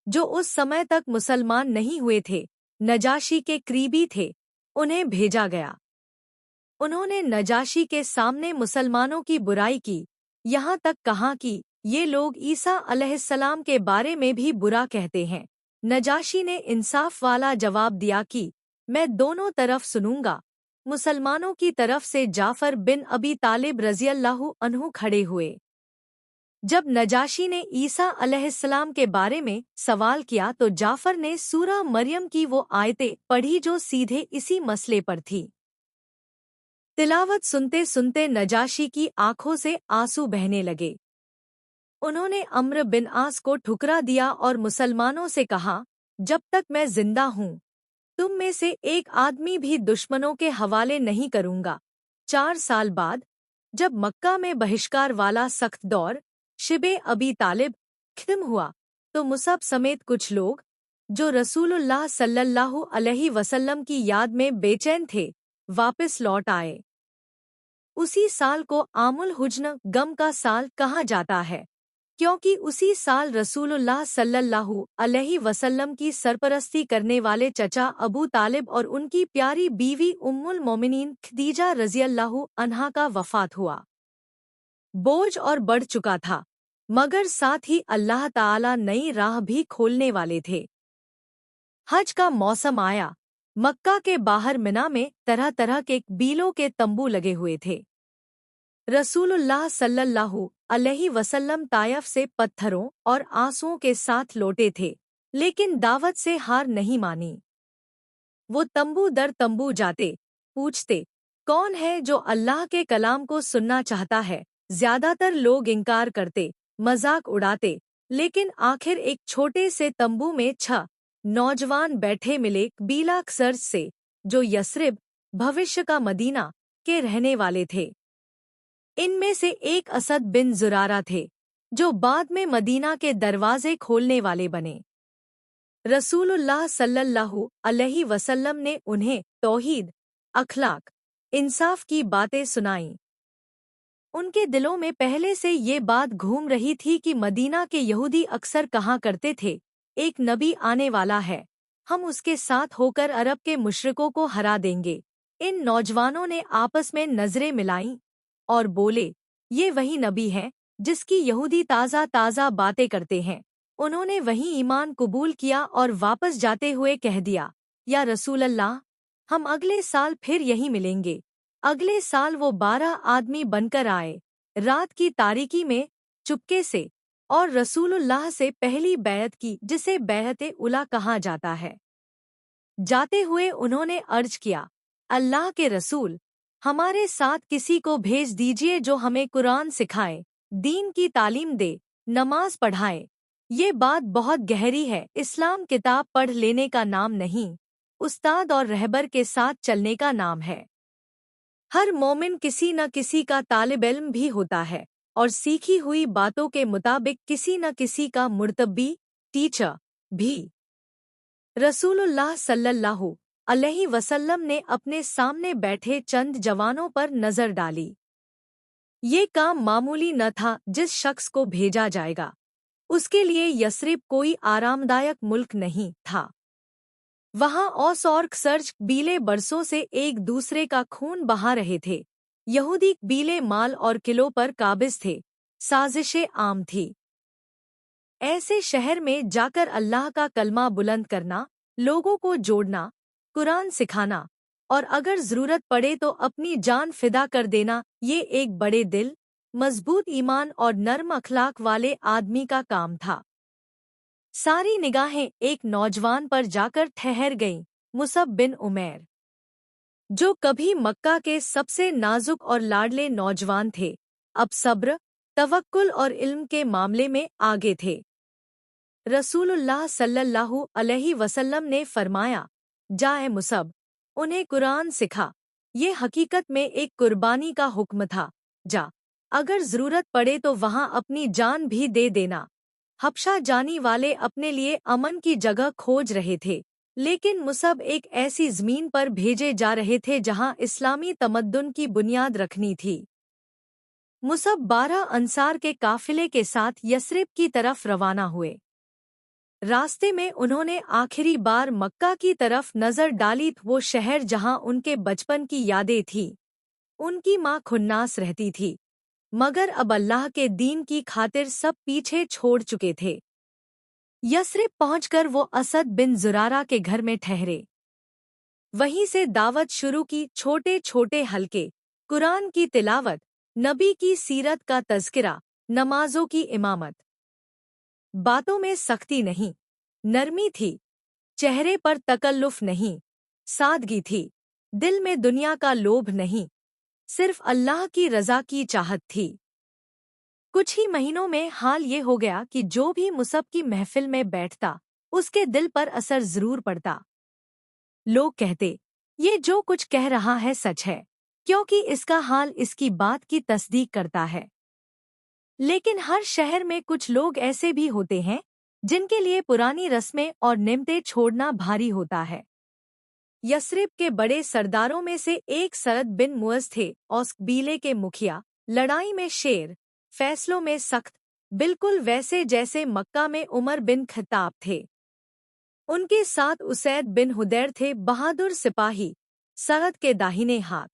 जो उस समय तक मुसलमान नहीं हुए थे, नजाशी के करीबी थे, उन्हें भेजा गया। उन्होंने नजाशी के सामने मुसलमानों की बुराई की, यहाँ तक कहा कि ये लोग ईसा अलैहिस्सलाम के बारे में भी बुरा कहते हैं। नजाशी ने इंसाफ वाला जवाब दिया कि मैं दोनों तरफ सुनूंगा। मुसलमानों की तरफ से जाफर बिन अबी तालिब रज़ियल्लाहु अन्हु खड़े हुए। जब नजाशी ने ईसा अलैहिस्सलाम के बारे में सवाल किया तो जाफर ने सूरा मरियम की वो आयतें पढ़ी जो सीधे इसी मसले पर थी। तिलावत सुनते सुनते नजाशी की आंखों से आंसू बहने लगे। उन्होंने अम्र बिन आस को ठुकरा दिया और मुसलमानों से कहा, जब तक मैं जिंदा हूँ तुम में से एक आदमी भी दुश्मनों के हवाले नहीं करूँगा। 4 साल बाद जब मक्का में बहिष्कार वाला सख्त दौर शिबे अबी तालिब खत्म हुआ तो मुसब समेत कुछ लोग जो रसूलुल्लाह सल्लल्लाहु अलैहि वसल्लम की याद में बेचैन थे, वापस लौट आए। उसी साल को आमुल हुज्न गम का साल कहा जाता है, क्योंकि उसी साल रसूलुल्लाह सल्लल्लाहु अलैहि वसल्लम की सरपरस्ती करने वाले चचा अबू तालिब और उनकी प्यारी बीवी उम्मुल मोमिनीन खदीजा रज़ियल्लाहु अन्हा का वफात हुआ। बोझ और बढ़ चुका था, मगर साथ ही अल्लाह ताला नई राह भी खोलने वाले थे। हज का मौसम आया। मक्का के बाहर मिना में तरह तरह के बीलों के तंबू लगे हुए थे। रसूलुल्लाह सल्लल्लाहु अलैहि वसल्लम तायफ से पत्थरों और आंसुओं के साथ लौटे थे, लेकिन दावत से हार नहीं मानी। वो तंबू दर तंबू जाते, पूछते, कौन है जो अल्लाह के कलाम को सुनना चाहता है। ज्यादातर लोग इनकार करते, मजाक उड़ाते, लेकिन आखिर एक छोटे से तंबू में 6 नौजवान बैठे मिले कबीला खज़रज से, जो यस्रिब, भविष्य का मदीना, के रहने वाले थे। इनमें से एक असद बिन जुरारा थे, जो बाद में मदीना के दरवाजे खोलने वाले बने। रसूलुल्लाह सल्लल्लाहु अलैहि वसल्लम ने उन्हें तौहीद, अखलाक, इंसाफ की बातें सुनाईं। उनके दिलों में पहले से ये बात घूम रही थी कि मदीना के यहूदी अक्सर कहा करते थे, एक नबी आने वाला है, हम उसके साथ होकर अरब के मुशरिकों को हरा देंगे। इन नौजवानों ने आपस में नजरें मिलाईं और बोले, ये वही नबी है जिसकी यहूदी ताज़ा ताज़ा बातें करते हैं। उन्होंने वही ईमान कबूल किया और वापस जाते हुए कह दिया, या रसूल अल्लाह, हम अगले साल फिर यहीं मिलेंगे। अगले साल वो 12 आदमी बनकर आए, रात की तारीकी में, चुपके से, और रसूलुल्लाह से पहली बैत की, जिसे बैत उला कहा जाता है। जाते हुए उन्होंने अर्ज किया, अल्लाह के रसूल, हमारे साथ किसी को भेज दीजिए जो हमें कुरान सिखाए, दीन की तालीम दे, नमाज पढ़ाए। ये बात बहुत गहरी है। इस्लाम किताब पढ़ लेने का नाम नहीं, उस्ताद और रहबर के साथ चलने का नाम है। हर मोमिन किसी न किसी का तालिब इल्म भी होता है, और सीखी हुई बातों के मुताबिक किसी न किसी का मुर्तब्बी, टीचर भी। रसूलुल्लाह सल्लल्लाहु अलैहि वसल्लम ने अपने सामने बैठे चंद जवानों पर नजर डाली। ये काम मामूली न था जिस शख्स को भेजा जाएगा। उसके लिए यस्रिब कोई आरामदायक मुल्क नहीं था। वहाँ औस और खज़रज कबीले बरसों से एक दूसरे का खून बहा रहे थे। यहूदी कबीले माल और किलों पर काबिज थे। साजिशें आम थी। ऐसे शहर में जाकर अल्लाह का कलमा बुलंद करना, लोगों को जोड़ना, कुरान सिखाना, और अगर जरूरत पड़े तो अपनी जान फिदा कर देना, ये एक बड़े दिल, मजबूत ईमान और नर्म अखलाक वाले आदमी का काम था। सारी निगाहें एक नौजवान पर जाकर ठहर गईं, मुसब बिन उमैर, जो कभी मक्का के सबसे नाजुक और लाडले नौजवान थे, अब सब्र, तवक्कुल और इल्म के मामले में आगे थे। रसूलुल्लाह सल्लल्लाहु अलैहि वसल्लम ने फरमाया, जाए मुसब, उन्हें कुरान सिखा। ये हकीकत में एक कुर्बानी का हुक्म था। जा, अगर जरूरत पड़े तो वहाँ अपनी जान भी दे देना। हबशा जानी वाले अपने लिए अमन की जगह खोज रहे थे, लेकिन मुसब एक ऐसी ज़मीन पर भेजे जा रहे थे जहाँ इस्लामी तमद्दुन की बुनियाद रखनी थी। मुसब 12 अंसार के काफिले के साथ यस्रिब की तरफ रवाना हुए। रास्ते में उन्होंने आखिरी बार मक्का की तरफ नजर डाली, वो शहर जहां उनके बचपन की यादें थीं। उनकी माँ खुन्नास रहती थी, मगर अब अल्लाह के दीन की खातिर सब पीछे छोड़ चुके थे। यस्रिब पहुंचकर वो असद बिन जुरारा के घर में ठहरे। वहीं से दावत शुरू की, छोटे छोटे हल्के, कुरान की तिलावत, नबी की सीरत का तज़किरा, नमाजों की इमामत। बातों में सख्ती नहीं, नरमी थी। चेहरे पर तकल्लुफ नहीं, सादगी थी। दिल में दुनिया का लोभ नहीं, सिर्फ अल्लाह की रज़ा की चाहत थी। कुछ ही महीनों में हाल ये हो गया कि जो भी मुसब की महफिल में बैठता, उसके दिल पर असर जरूर पड़ता। लोग कहते, ये जो कुछ कह रहा है सच है, क्योंकि इसका हाल इसकी बात की तस्दीक करता है। लेकिन हर शहर में कुछ लोग ऐसे भी होते हैं जिनके लिए पुरानी रस्में और नियमतें छोड़ना भारी होता है। यस्रिब के बड़े सरदारों में से एक सअद बिन मुअज़ थे, औस कबीले के मुखिया, लड़ाई में शेर, फैसलों में सख्त, बिल्कुल वैसे जैसे मक्का में उमर बिन खत्ताब थे। उनके साथ उसैद बिन हुदैर थे, बहादुर सिपाही, सअद के दाहिने हाथ।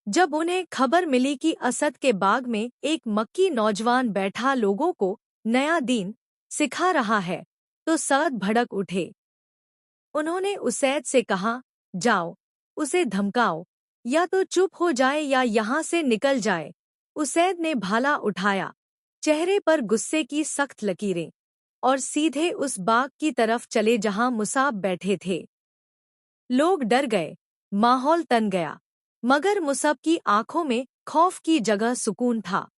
जब उन्हें खबर मिली कि असद के बाग में एक मक्की नौजवान बैठा लोगों को नया दीन सिखा रहा है, तो सअद भड़क उठे। उन्होंने उसैद से कहा, जाओ, उसे धमकाओ, या तो चुप हो जाए या यहाँ से निकल जाए। उसैद ने भाला उठाया, चेहरे पर गुस्से की सख्त लकीरें, और सीधे उस बाग की तरफ चले जहाँ मुसाब बैठे थे। लोग डर गए, माहौल तन गया, मगर मुसाब की आंखों में खौफ की जगह सुकून था।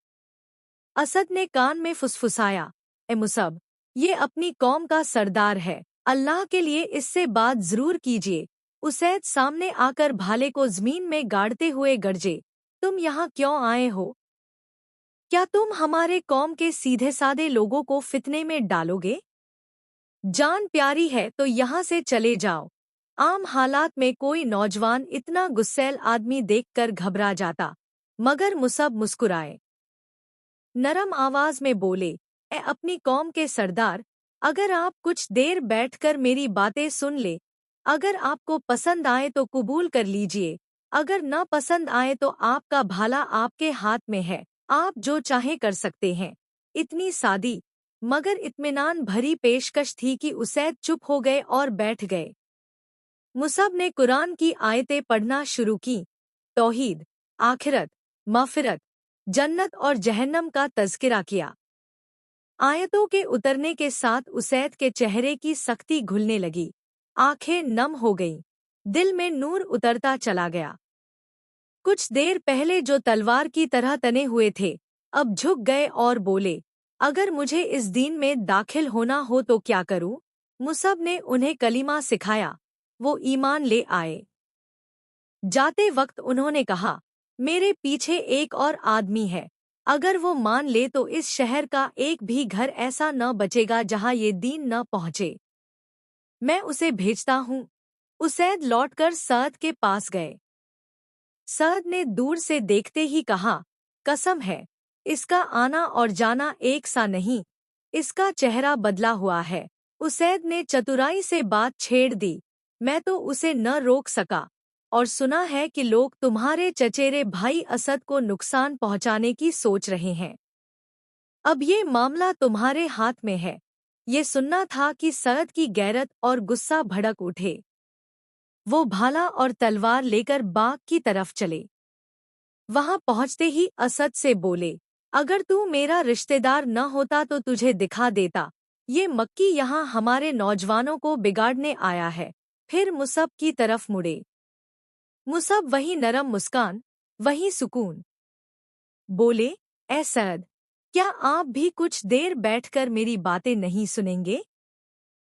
असद ने कान में फुसफुसाया, ए मुसाब, ये अपनी कौम का सरदार है, अल्लाह के लिए इससे बात जरूर कीजिए। उसैद सामने आकर भाले को जमीन में गाड़ते हुए गरजे, तुम यहाँ क्यों आए हो? क्या तुम हमारे कौम के सीधे साधे लोगों को फितने में डालोगे? जान प्यारी है तो यहाँ से चले जाओ। आम हालात में कोई नौजवान इतना गुस्सैल आदमी देखकर घबरा जाता, मगर मुसब मुस्कुराए, नरम आवाज में बोले, ए अपनी कौम के सरदार, अगर आप कुछ देर बैठकर मेरी बातें सुन ले, अगर आपको पसंद आए तो कबूल कर लीजिए, अगर न पसंद आए तो आपका भाला आपके हाथ में है, आप जो चाहे कर सकते हैं। इतनी सादी मगर इत्मीनान भरी पेशकश थी कि उसैद चुप हो गए और बैठ गए। मुसब ने कुरान की आयतें पढ़ना शुरू की, तौहीद, आखिरत, मग़फ़िरत, जन्नत और जहन्नम का तज़किरा किया। आयतों के उतरने के साथ उसैद के चेहरे की सख्ती घुलने लगी, आंखें नम हो गईं, दिल में नूर उतरता चला गया। कुछ देर पहले जो तलवार की तरह तने हुए थे, अब झुक गए और बोले, अगर मुझे इस दीन में दाखिल होना हो तो क्या करूं? मुसब ने उन्हें कलीमा सिखाया, वो ईमान ले आए। जाते वक्त उन्होंने कहा, मेरे पीछे एक और आदमी है, अगर वो मान ले तो इस शहर का एक भी घर ऐसा न बचेगा जहां ये दीन न पहुंचे। मैं उसे भेजता हूँ। उसैद लौटकर सअद के पास गए। सअद ने दूर से देखते ही कहा, कसम है, इसका आना और जाना एक सा नहीं, इसका चेहरा बदला हुआ है। उसैद ने चतुराई से बात छेड़ दी, मैं तो उसे न रोक सका, और सुना है कि लोग तुम्हारे चचेरे भाई असद को नुकसान पहुंचाने की सोच रहे हैं। अब ये मामला तुम्हारे हाथ में है। ये सुनना था कि सअद की गैरत और गुस्सा भड़क उठे। वो भाला और तलवार लेकर बाग की तरफ चले। वहां पहुंचते ही असद से बोले, अगर तू मेरा रिश्तेदार न होता तो तुझे दिखा देता, ये मक्की यहाँ हमारे नौजवानों को बिगाड़ने आया है। फिर मुसब की तरफ मुड़े। मुसब वही नरम मुस्कान, वही सुकून। बोले, ए सअद, क्या आप भी कुछ देर बैठकर मेरी बातें नहीं सुनेंगे?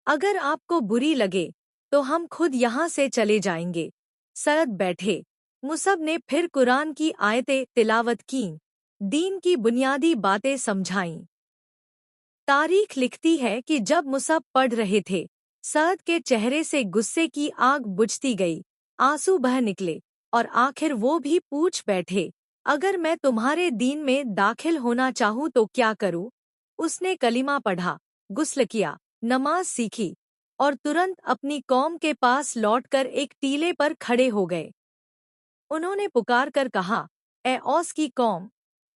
अगर आपको बुरी लगे तो हम खुद यहाँ से चले जाएंगे। सअद बैठे। मुसब ने फिर कुरान की आयतें तिलावत कीं, दीन की बुनियादी बातें समझाईं। तारीख लिखती है कि जब मुसब पढ़ रहे थे, सअद के चेहरे से गुस्से की आग बुझती गई, आंसू बह निकले, और आखिर वो भी पूछ बैठे, अगर मैं तुम्हारे दीन में दाखिल होना चाहूँ तो क्या करूँ? उसने कलिमा पढ़ा, गुस्ल किया, नमाज सीखी, और तुरंत अपनी कौम के पास लौटकर एक टीले पर खड़े हो गए। उन्होंने पुकार कर कहा, ए औस की कौम,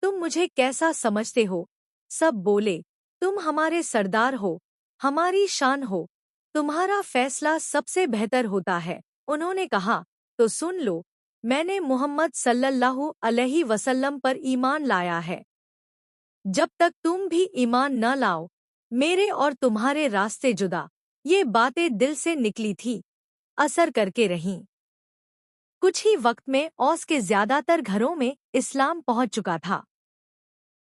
तुम मुझे कैसा समझते हो? सब बोले, तुम हमारे सरदार हो, हमारी शान हो, तुम्हारा फैसला सबसे बेहतर होता है। उन्होंने कहा, तो सुन लो, मैंने मुहम्मद सल्लल्लाहु अलैहि वसल्लम पर ईमान लाया है। जब तक तुम भी ईमान न लाओ, मेरे और तुम्हारे रास्ते जुदा। ये बातें दिल से निकली थी, असर करके रहीं। कुछ ही वक्त में औस के ज्यादातर घरों में इस्लाम पहुंच चुका था।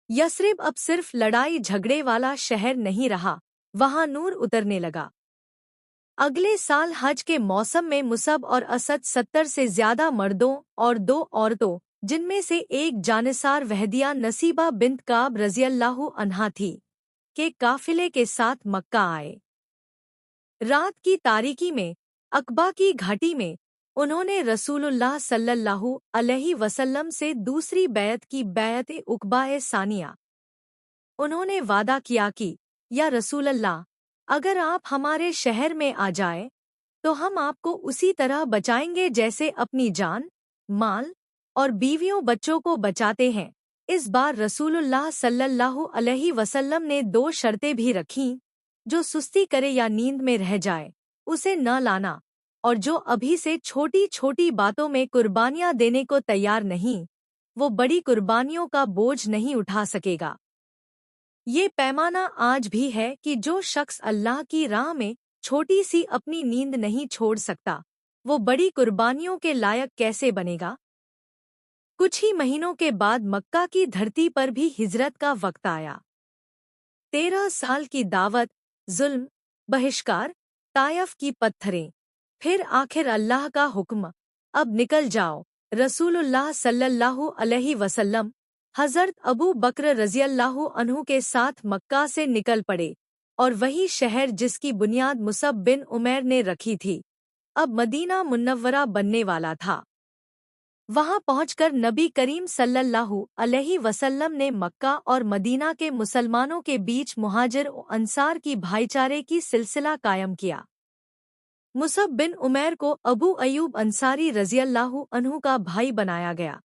यस्रिब अब सिर्फ लड़ाई झगड़े वाला शहर नहीं रहा, वहां नूर उतरने लगा। अगले साल हज के मौसम में मुसब और असद 70 से ज्यादा मर्दों और 2 औरतों, जिनमें से एक जानिसार वहदिया नसीबा बिन्त काब रज़ियल्लाहु अन्हा थी, के काफिले के साथ मक्का आए। रात की तारीकी में अकबा की घाटी में उन्होंने रसूलुल्लाह सल्लल्लाहु अलैहि वसल्लम से दूसरी बैत की, बैत उक़बा सानिया। उन्होंने वादा किया कि या रसूलल्लाह, अगर आप हमारे शहर में आ जाए तो हम आपको उसी तरह बचाएंगे जैसे अपनी जान, माल और बीवियों बच्चों को बचाते हैं। इस बार रसूलुल्लाह सल्लल्लाहु अलैहि वसल्लम ने 2 शर्तें भी रखीं। जो सुस्ती करे या नींद में रह जाए उसे न लाना, और जो अभी से छोटी छोटी बातों में कुर्बानियां देने को तैयार नहीं, वो बड़ी कुर्बानियों का बोझ नहीं उठा सकेगा। ये पैमाना आज भी है कि जो शख्स अल्लाह की राह में छोटी सी अपनी नींद नहीं छोड़ सकता, वो बड़ी कुर्बानियों के लायक कैसे बनेगा। कुछ ही महीनों के बाद मक्का की धरती पर भी हिजरत का वक्त आया। 13 साल की दावत, जुल्म, बहिष्कार, तायफ की पत्थरें, फिर आखिर अल्लाह का हुक्म, अब निकल जाओ। रसूलुल्लाह सल्लल्लाहु अलैहि वसल्लम हज़रत अबू बकर रज़ियल्लाहु अन्हु के साथ मक्का से निकल पड़े, और वही शहर जिसकी बुनियाद मुसअब बिन उमैर ने रखी थी, अब मदीना मुन्नव्वरा बनने वाला था। वहां पहुंचकर नबी करीम सल्लल्लाहु अलैहि वसल्लम ने मक्का और मदीना के मुसलमानों के बीच मुहाजिर और अंसार की भाईचारे की सिलसिला कायम किया। मुसअब बिन उमैर को अबू अयूब अंसारी रज़ियल्लाहु अन्हु का भाई बनाया गया।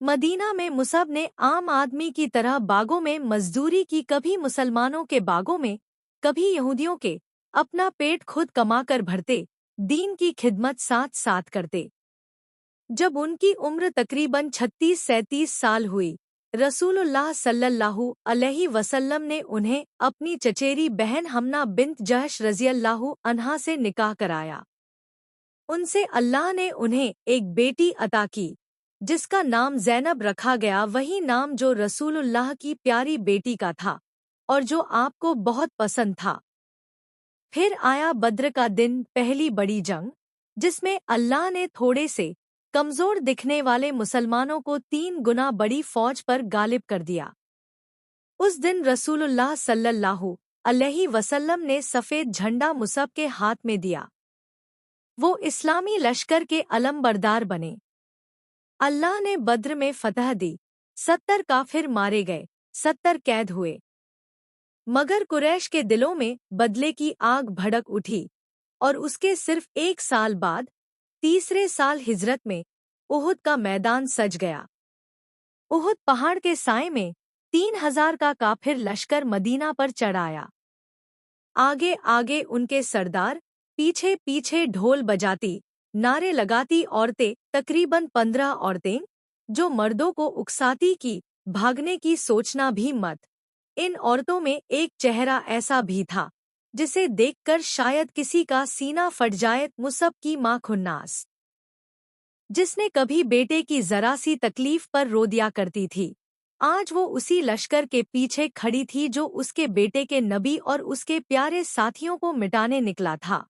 मदीना में मुसअब ने आम आदमी की तरह बागों में मजदूरी की, कभी मुसलमानों के बागों में, कभी यहूदियों के, अपना पेट खुद कमाकर भरते, दीन की खिदमत साथ साथ करते। जब उनकी उम्र तकरीबन 36-37 साल हुई, रसूलुल्लाह सल्लल्लाहु अलैहि वसल्लम ने उन्हें अपनी चचेरी बहन हमना बिन्त जहश रज़ियल्लाहु अन्हा से निकाह कराया। उनसे अल्लाह ने उन्हें एक बेटी अता की, जिसका नाम ज़ैनब रखा गया, वही नाम जो रसूलुल्लाह की प्यारी बेटी का था और जो आपको बहुत पसंद था। फिर आया बद्र का दिन, पहली बड़ी जंग, जिसमें अल्लाह ने थोड़े से कमजोर दिखने वाले मुसलमानों को 3 गुना बड़ी फौज पर गालिब कर दिया। उस दिन रसूलुल्लाह सल्लल्लाहु अलैहि वसल्लम ने सफ़ेद झंडा मुसअब के हाथ में दिया। वो इस्लामी लश्कर के अलमबरदार बने। अल्लाह ने बद्र में फतह दी। 70 काफिर मारे गए, 70 कैद हुए। मगर कुरैश के दिलों में बदले की आग भड़क उठी, और उसके सिर्फ 1 साल बाद, तीसरे साल हिजरत में, उहुद का मैदान सज गया। उहुद पहाड़ के साए में 3000 का काफिर लश्कर मदीना पर चढ़ आया। आगे आगे उनके सरदार, पीछे पीछे ढोल बजाती, नारे लगाती औरतें, तकरीबन 15 औरतें, जो मर्दों को उकसाती कि भागने की सोचना भी मत। इन औरतों में एक चेहरा ऐसा भी था जिसे देखकर शायद किसी का सीना फट जाए, मुसअब की माँ खुन्नास, जिसने कभी बेटे की जरा सी तकलीफ पर रो दिया करती थी, आज वो उसी लश्कर के पीछे खड़ी थी जो उसके बेटे के नबी और उसके प्यारे साथियों को मिटाने निकला था।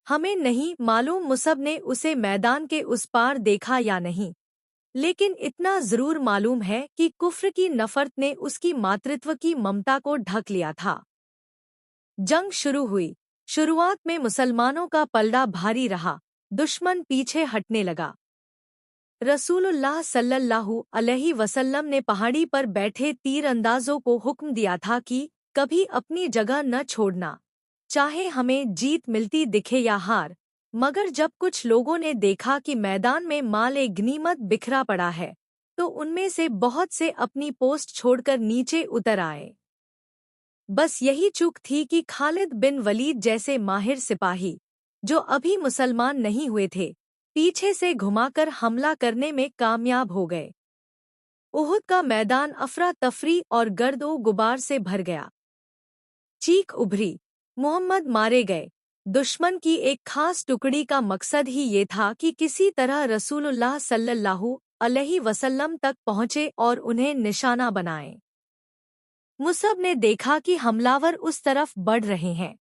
हमें नहीं मालूम मुसअब ने उसे मैदान के उस पार देखा या नहीं, लेकिन इतना जरूर मालूम है कि कुफ्र की नफरत ने उसकी मातृत्व की ममता को ढक लिया था। जंग शुरू हुई। शुरुआत में मुसलमानों का पलड़ा भारी रहा, दुश्मन पीछे हटने लगा। रसूलुल्लाह सल्लल्लाहु अलैहि वसल्लम ने पहाड़ी पर बैठे तीरंदाजों को हुक्म दिया था कि कभी अपनी जगह न छोड़ना, चाहे हमें जीत मिलती दिखे या हार। मगर जब कुछ लोगों ने देखा कि मैदान में माल गनीमत बिखरा पड़ा है, तो उनमें से बहुत से अपनी पोस्ट छोड़कर नीचे उतर आए। बस यही चूक थी कि खालिद बिन वलीद जैसे माहिर सिपाही, जो अभी मुसलमान नहीं हुए थे, पीछे से घुमाकर हमला करने में कामयाब हो गए। उहुद का मैदान अफरा तफरी और गर्दो गुबार से भर गया। चीख उभरी, मोहम्मद मारे गए। दुश्मन की एक खास टुकड़ी का मकसद ही ये था कि किसी तरह रसूलुल्लाह सल्लल्लाहु अलैहि वसल्लम तक पहुँचे और उन्हें निशाना बनाए। मुसअब ने देखा कि हमलावर उस तरफ बढ़ रहे हैं।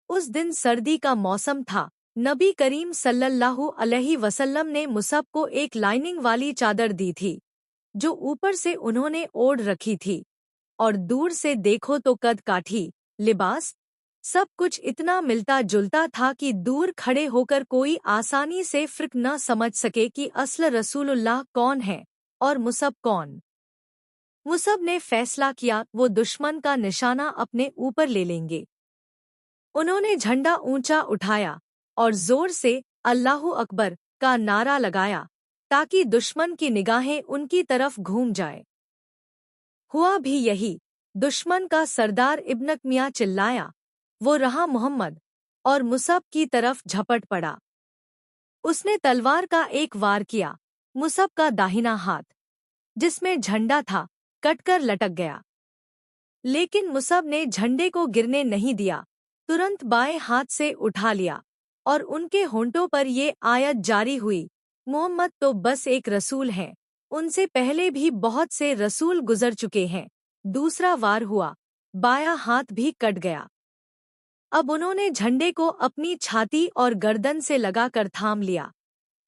उस दिन सर्दी का मौसम था। नबी करीम सल्लल्लाहु अलैहि वसल्लम ने मुसअब को एक लाइनिंग वाली चादर दी थी, जो ऊपर से उन्होंने ओढ़ रखी थी। और दूर से देखो तो कद काठी, लिबास, सब कुछ इतना मिलता जुलता था कि दूर खड़े होकर कोई आसानी से फर्क न समझ सके कि असल रसूलुल्लाह कौन है और मुसब कौन। मुसब ने फैसला किया वो दुश्मन का निशाना अपने ऊपर ले लेंगे। उन्होंने झंडा ऊंचा उठाया और जोर से अल्लाहु अकबर का नारा लगाया ताकि दुश्मन की निगाहें उनकी तरफ घूम जाए। हुआ भी यही। दुश्मन का सरदार इब्न मियां चिल्लाया, वो रहा मोहम्मद, और मुसब की तरफ झपट पड़ा। उसने तलवार का एक वार किया। मुसब का दाहिना हाथ, जिसमें झंडा था, कटकर लटक गया। लेकिन मुसब ने झंडे को गिरने नहीं दिया, तुरंत बाएं हाथ से उठा लिया और उनके होंठों पर ये आयत जारी हुई, मोहम्मद तो बस एक रसूल हैं, उनसे पहले भी बहुत से रसूल गुजर चुके हैं। दूसरा वार हुआ, बायां हाथ भी कट गया। अब उन्होंने झंडे को अपनी छाती और गर्दन से लगाकर थाम लिया,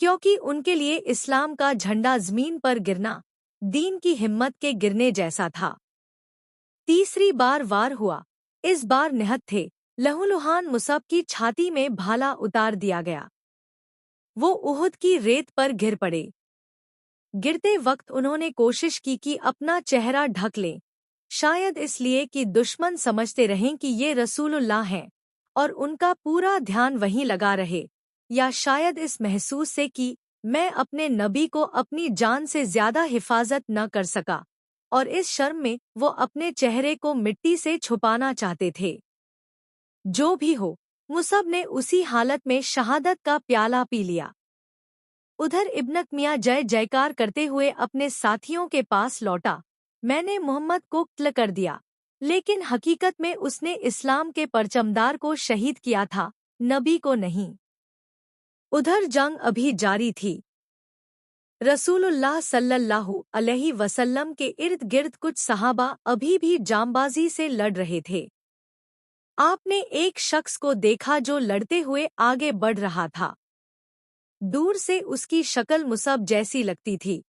क्योंकि उनके लिए इस्लाम का झंडा ज़मीन पर गिरना दीन की हिम्मत के गिरने जैसा था। तीसरी बार वार हुआ। इस बार निहत्थे थे, लहूलुहान मुसब की छाती में भाला उतार दिया गया। वो उहुद की रेत पर गिर पड़े। गिरते वक्त उन्होंने कोशिश की कि अपना चेहरा ढक लें, शायद इसलिए कि दुश्मन समझते रहें कि ये रसूलुल्लाह हैं और उनका पूरा ध्यान वहीं लगा रहे, या शायद इस महसूस से कि मैं अपने नबी को अपनी जान से ज्यादा हिफाजत न कर सका, और इस शर्म में वो अपने चेहरे को मिट्टी से छुपाना चाहते थे। जो भी हो, मुसब ने उसी हालत में शहादत का प्याला पी लिया। उधर इब्न मियां जय जयकार करते हुए अपने साथियों के पास लौटा, मैंने मोहम्मद को कत्ल कर दिया, लेकिन हकीकत में उसने इस्लाम के परचमदार को शहीद किया था, नबी को नहीं। उधर जंग अभी जारी थी। रसूलुल्लाह सल्लल्लाहु अलैहि वसल्लम के इर्द गिर्द कुछ सहाबा अभी भी जांबाजी से लड़ रहे थे। आपने एक शख्स को देखा जो लड़ते हुए आगे बढ़ रहा था। दूर से उसकी शक्ल मुसब जैसी लगती थी।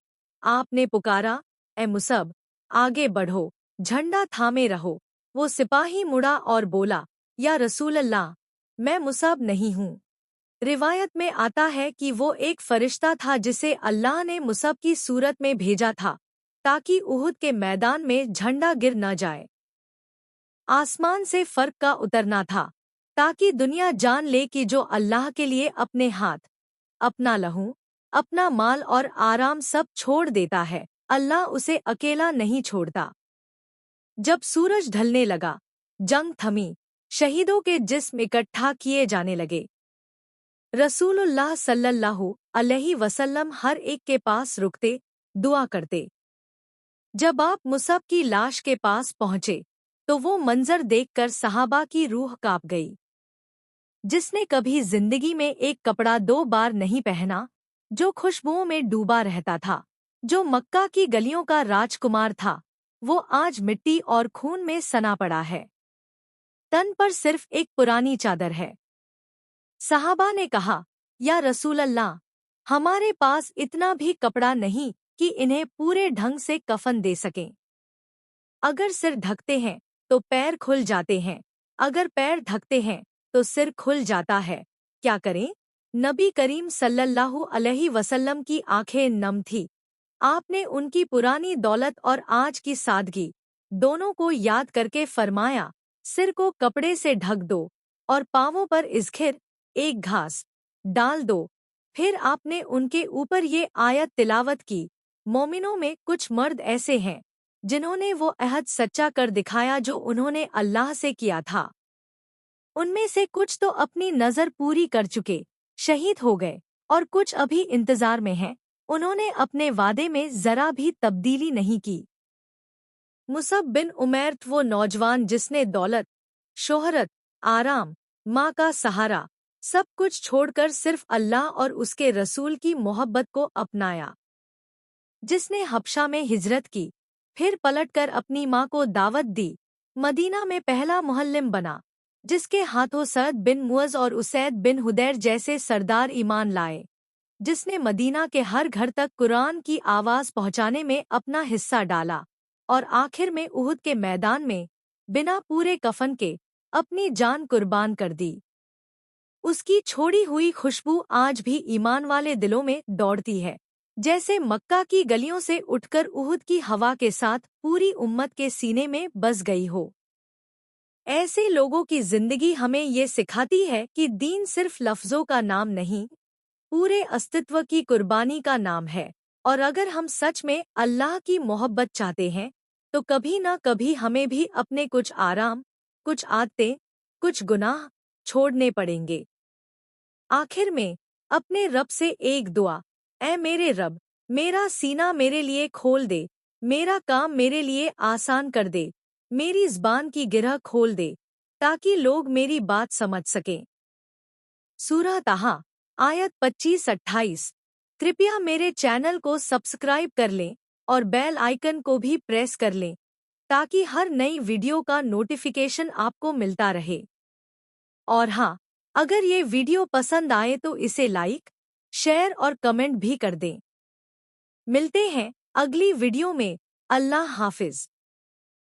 आपने पुकारा, ए मुसब, आगे बढ़ो, झंडा थामे रहो। वो सिपाही मुड़ा और बोला, या रसूलल्लाह, मैं मुसब नहीं हूँ। रिवायत में आता है कि वो एक फरिश्ता था जिसे अल्लाह ने मुसब की सूरत में भेजा था, ताकि उहुद के मैदान में झंडा गिर न जाए। आसमान से फर्क का उतरना था, ताकि दुनिया जान ले कि जो अल्लाह के लिए अपने हाथ, अपना लहू, अपना माल और आराम सब छोड़ देता है, अल्लाह उसे अकेला नहीं छोड़ता। जब सूरज ढलने लगा, जंग थमी, शहीदों के जिस्म इकट्ठा किए जाने लगे। रसूलुल्लाह सल्लल्लाहु अलैहि वसल्लम हर एक के पास रुकते, दुआ करते। जब आप मुसब की लाश के पास पहुंचे, तो वो मंजर देखकर सहाबा की रूह कांप गई। जिसने कभी जिंदगी में एक कपड़ा 2 बार नहीं पहना, जो खुशबुओं में डूबा रहता था, जो मक्का की गलियों का राजकुमार था, वो आज मिट्टी और खून में सना पड़ा है। तन पर सिर्फ एक पुरानी चादर है। सहाबा ने कहा, या रसूल अल्लाह, हमारे पास इतना भी कपड़ा नहीं कि इन्हें पूरे ढंग से कफन दे सकें। अगर सिर ढकते हैं तो पैर खुल जाते हैं, अगर पैर ढकते हैं तो सिर खुल जाता है, क्या करें? नबी करीम सल्लल्लाहु अलैहि वसल्लम की आंखें नम थी। आपने उनकी पुरानी दौलत और आज की सादगी दोनों को याद करके फरमाया, सिर को कपड़े से ढक दो और पांवों पर इज़खिर, एक घास, डाल दो। फिर आपने उनके ऊपर ये आयत तिलावत की, मोमिनों में कुछ मर्द ऐसे हैं जिन्होंने वो अहद सच्चा कर दिखाया जो उन्होंने अल्लाह से किया था। उनमें से कुछ तो अपनी नज़र पूरी कर चुके, शहीद हो गए, और कुछ अभी इंतजार में हैं। उन्होंने अपने वादे में जरा भी तब्दीली नहीं की। मुसब बिन उमैर वो नौजवान जिसने दौलत, शोहरत, आराम, माँ का सहारा, सब कुछ छोड़कर सिर्फ अल्लाह और उसके रसूल की मोहब्बत को अपनाया। जिसने हबशा में हिजरत की, फिर पलटकर अपनी माँ को दावत दी, मदीना में पहला मुहल्लिम बना, जिसके हाथों सअद बिन मुअज़ और उसैद बिन हुदैर जैसे सरदार ईमान लाए, जिसने मदीना के हर घर तक कुरान की आवाज़ पहुँचाने में अपना हिस्सा डाला, और आखिर में उहुद के मैदान में बिना पूरे कफन के अपनी जान कुर्बान कर दी। उसकी छोड़ी हुई खुशबू आज भी ईमान वाले दिलों में दौड़ती है, जैसे मक्का की गलियों से उठकर उहुद की हवा के साथ पूरी उम्मत के सीने में बस गई हो। ऐसे लोगों की जिंदगी हमें ये सिखाती है कि दीन सिर्फ लफ्जों का नाम नहीं, पूरे अस्तित्व की कुर्बानी का नाम है। और अगर हम सच में अल्लाह की मोहब्बत चाहते हैं तो कभी ना कभी हमें भी अपने कुछ आराम, कुछ आदतें, कुछ गुनाह छोड़ने पड़ेंगे। आखिर में अपने रब से एक दुआ, ऐ मेरे रब, मेरा सीना मेरे लिए खोल दे, मेरा काम मेरे लिए आसान कर दे, मेरी ज़बान की गिरह खोल दे, ताकि लोग मेरी बात समझ सकें। सूरह ताहा, आयत 25-28। कृपया मेरे चैनल को सब्सक्राइब कर लें और बेल आइकन को भी प्रेस कर लें, ताकि हर नई वीडियो का नोटिफिकेशन आपको मिलता रहे। और हाँ, अगर ये वीडियो पसंद आए तो इसे लाइक, शेयर और कमेंट भी कर दें। मिलते हैं अगली वीडियो में। अल्लाह हाफिज।